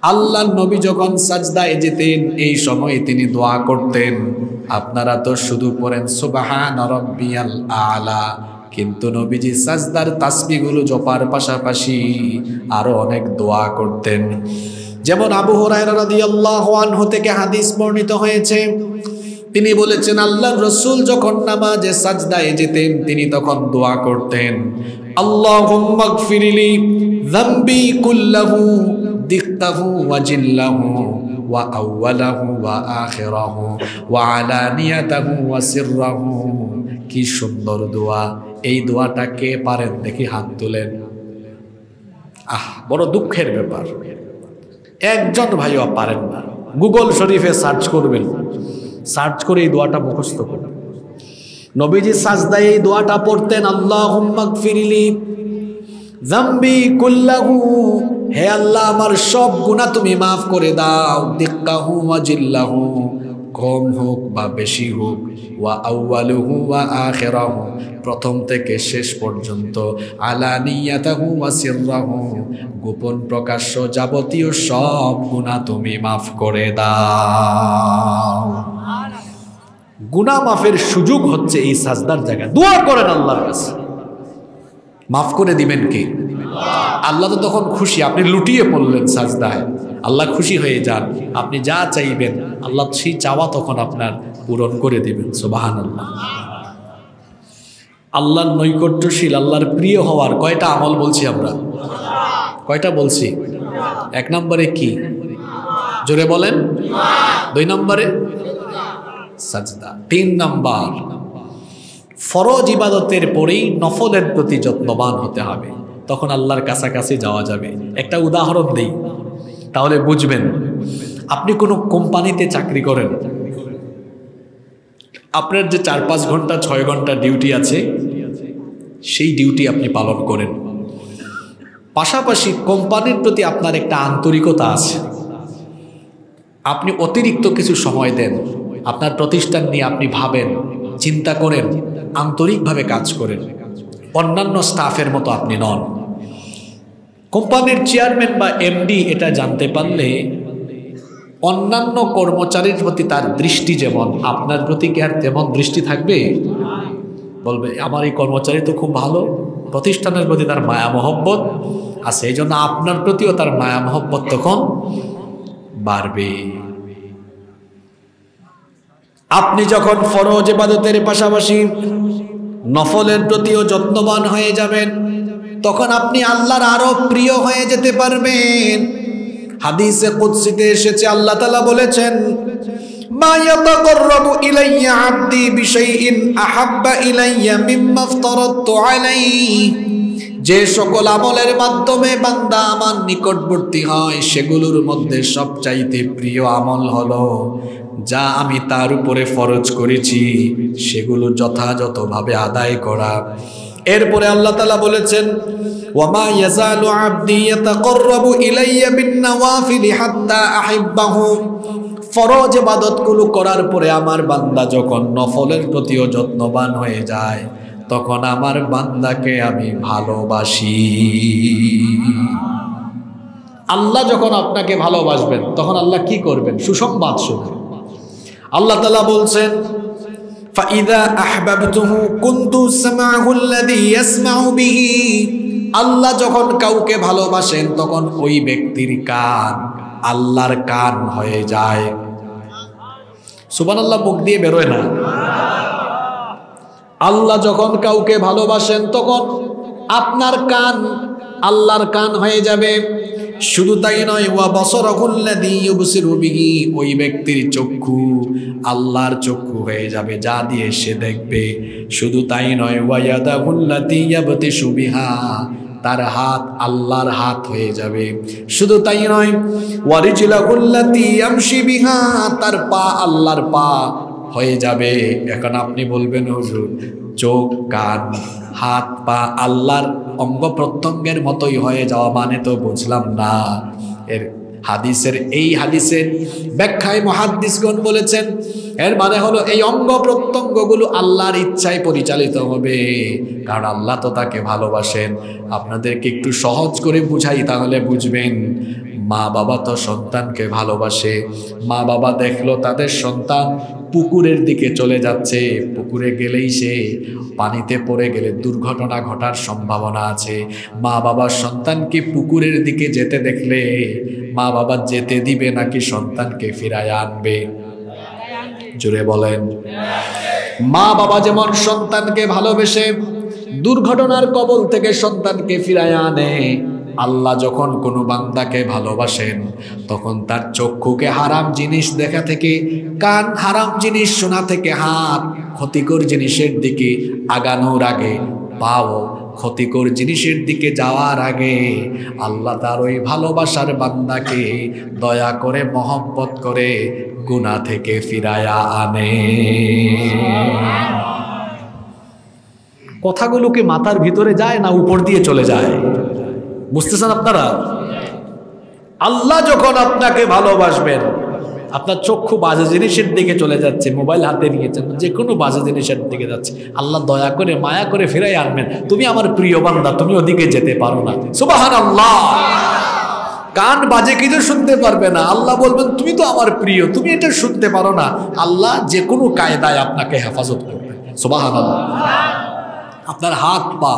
আল্লাহ নবী যখন সাজদায় যেতেন এই সময় তিনি দোয়া করতেন। আপনারা তো শুধু পড়েন সুবহান রাব্বিয়াল আলা, কিন্তু নবীজি সাজদার তাসবিহগুলো জপার পাশাপাশি আরো অনেক দোয়া করতেন। যেমন আবু হুরায়রা রাদিয়াল্লাহু আনহু থেকে হাদিস বর্ণিত হয়েছে, তিনি বলেছেন আল্লাহর রাসূল যখন নামাজে সাজদায় যেতেন তিনি তখন দোয়া করতেন, আল্লাহুম্মা গফিরলি যামবি কুল্লাহু দিক্কাহু ওয়া জিল্লাহু ওয়া আউওয়ালাহু ওয়া আখিরাহু ওয়া আলানিয়াতাহু ওয়া সিররাহু। কি সুন্দর দোয়া! এই দোয়াটা কে পারেন দেখি হাত তোলেন। বড় দুঃখের ব্যাপার, একজন ভাইও পারেন না। গুগল শরীফে সার্চ করবেন, সার্চ করে এই দোয়াটা মুখস্থ করবেন। নবীজি সাজদায় এই দোয়াটা পড়তেন, আল্লাহুম্মা গফিরলি যামবি কুল্লাহু, হে আল্লাহ আমার সব গুনাহ তুমি মাফ করে দাও, দিক্কাহু ওয়া জিল্লাহু, কম হোক বা বেশি হোক, ওয়া আউয়ালুহু ওয়া আখিরাহু, প্রথম থেকে শেষ পর্যন্ত, আলানিয়াতাহু ওয়া সিররাহু, গোপন প্রকাশ্য যাবতীয় সব গুনাহ তুমি মাফ করে দাও। গুনাহ মাফের সুযোগ হচ্ছে এই সাজদার জায়গায়। দোয়া করেন আল্লাহর কাছে, মাফ করে দিবেন কে? আল্লাহ তো তখন খুশি। আপনি লুটিয়ে পড়লেন সাজদায়, আল্লাহ খুশি হয়ে যান। আপনি যা চাইবেন আল্লাহ সেই চাওয়া তখন আপনার পূরণ করে দিবেন। সুবহানাল্লাহ। আল্লাহর নৈকট্যশীল, আল্লাহর প্রিয় হওয়ার কয়টা আমল বলছি আমরা? কয়টা বলছি? 1 নম্বরে কি? জোরে বলেন। 2 নম্বরে সাজদা। 3 নম্বর, ফরজ ইবাদতের পরেই নফলের প্রতি যত্নবান হতে হবে, তখন আল্লাহর কাছাকাছি যাওয়া যাবে। একটা উদাহরণ দেই তাহলে বুঝবেন। আপনি কোনো কোম্পানিতে চাকরি করেন, আপনার যে 4-5 ঘন্টা 6 ঘন্টা ডিউটি আছে, সেই ডিউটি আপনি পালন করেন। পাশাপাশি কোম্পানির প্রতি আপনার একটা আন্তরিকতা আছে, আপনি অতিরিক্ত কিছু সময় দেন, আপনার প্রতিষ্ঠান নিয়ে আপনি ভাবেন, চিন্তা করেন, আন্তরিকভাবে কাজ করেন। অন্যান্য স্টাফের মতো আপনি নন। কোম্পানির চেয়ারম্যান বা এমডি এটা জানতে পারলে অন্যান্য কর্মচারীর প্রতি তার দৃষ্টি যেমন, আপনার প্রতি কি আর তেমন দৃষ্টি থাকবে? বলবে আমার এই কর্মচারী তো খুব ভালো, প্রতিষ্ঠানের প্রতি তার মায়া মহব্বত আছে, এই জন্য আপনার প্রতিও তার মায়া মহব্বত তখন বাড়বে। আপনি যখন ফরজ ইবাদতের পাশাপাশি নফলের প্রতিও যত্নবান হয়ে যাবেন, তখন আপনি আল্লাহর আরো প্রিয় হয়ে যেতে পারবেন। হাদিসে কুদসিতে এসেছে, আল্লাহ তাআলা বলেছেন, মা ইয়াতাকাররাবু ইলাইয়া আবদি বিশাইইন আহাব্বা ইলাইয়া মিম্মা আফতারাতু আলাইহি। যে সকল আমলের মাধ্যমে বান্দা আমার নিকটবর্তী হয়, সেগুলোর মধ্যে সবচাইতে প্রিয় আমল হলো যা আমি তার উপরে ফরজ করেছি, সেগুলো যথাযথভাবে আদায় করা। এরপরে আল্লাহ তাআলা বলেছেন, ওয়ামা ইয়াজালু আবদি ইয়াতাকাররাবু ইলাইয়া বিন-নওয়াফিলি হাত্তা আহিব্বাহু। ফরজ ইবাদতগুলো করার পরে আমার বান্দা যখন নফলের প্রতিও যত্নবান হয়ে যায়, তখন আমার বান্দাকে আমি ভালোবাসি। আল্লাহ যখন আপনাকে ভালোবাসবেন তখন আল্লাহ কি করবেন? সুসংবাদ শুনবেন। আল্লাহ তাআলা বলছেন, ফাইদা আহবাবতুহু কুনতু সামাহু আল্লাযী ইয়াসমাউ বিহি। আল্লাহ যখন কাউকে ভালোবাসেন তখন ওই ব্যক্তির কান আল্লাহর কান হয়ে যায়। সুবহানাল্লাহ মুখ দিয়ে বেরোয় না। আল্লাহ যখন কাউকে ভালোবাসেন তখন আপনার কান আল্লাহর কান হয়ে যাবে। শুধু তাই নয়, ওয়া বাসারাহুল্লাযী ইউবসিরু বিহি, ওই ব্যক্তির চক্ষু আল্লাহর চক্ষু হয়ে যাবে, যা দিয়ে সে দেখবে। শুধু তাই নয়, ওয়া ইয়াদাহুল্লাতী ইয়াবতিশু বিহা, তার হাত আল্লাহর হাত হয়ে যাবে। শুধু তাই নয়, ওয়া রিজলাহুল্লাতী ইয়ামশি বিহা, তার পা আল্লাহর পা হয়ে যাবে। এখন আপনি বলবেন, হুজুর চোখ কান হাত পা আল্লাহর অঙ্গ প্রত্যঙ্গের মতোই হয়ে যাওয়া মানে তো বুঝলাম না। এর হাদিসের ব্যাখ্যায় মুহাদ্দিসগণ বলেছেন, এর মানে হলো এই অঙ্গ প্রত্যঙ্গগুলো আল্লাহর ইচ্ছায় পরিচালিত হবে, কারণ আল্লাহ তো তাকে ভালোবাসেন। আপনাদেরকে একটু সহজ করে বুঝাই তাহলে বুঝবেন। মা বাবা তো সন্তানকে ভালোবাসে। মা বাবা দেখলো তাদের সন্তান পুকুরের দিকে চলে যাচ্ছে, পুকুরে গেলেই সে পানিতে পড়ে গেলে দুর্ঘটনা ঘটার সম্ভাবনা আছে। মা বাবার সন্তানকে পুকুরের দিকে যেতে দেখলে মা বাবা যেতে দিবে নাকি সন্তানকে ফিরায় আনবে? জোরে বলেন। মা বাবা যেমন সন্তানকে ভালোবেসে দুর্ঘটনার কবল থেকে সন্তানকে ফিরায় আনে, আল্লাহ যখন কোনো বান্দাকে ভালোবাসেন তখন তার চক্ষুকে হারাম জিনিস দেখা থেকে, কান হারাম জিনিস শোনা থেকে, হাত ক্ষতিকর জিনিসের দিকে আগানোর আগে, পাও ক্ষতিকর জিনিসের দিকে যাওয়ার আগে আল্লাহ তার ওই ভালোবাসার বান্দাকে দয়া করে মহব্বত করে গুনাহ থেকে ফিরায়া আনে। কথাগুলোকে মাথার ভিতরে যায় না উপর দিয়ে চলে যায়? বুঝতেছেন আপনারা? আল্লাহ যখন আপনাকে ভালোবাসবেন, আপনার চক্ষু বাজে জিনিসের দিকে চলে যাচ্ছে, মোবাইল হাতে নিয়েছেন, যে কোনো বাজে জিনিসের দিকে যাচ্ছে, আল্লাহ দয়া করে মায়া করে ফিরাই আনবেন, তুমি আমার প্রিয় বান্দা, তুমি ওদিকে যেতে পারো না। সুবহানাল্লাহ। কান বাজে কিছু শুনতে পারবে না, আল্লাহ বলবেন তুমি তো আমার প্রিয়, তুমি এটা শুনতে পারো না, আল্লাহ যে কোনো কায়দায় আপনাকে হেফাজত করবে। সুবহানাল্লাহ। আপনার হাত পা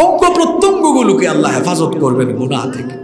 অঙ্গ প্রত্যঙ্গগুলোকে আল্লাহ হেফাজত করবেন গুনাহ থেকে।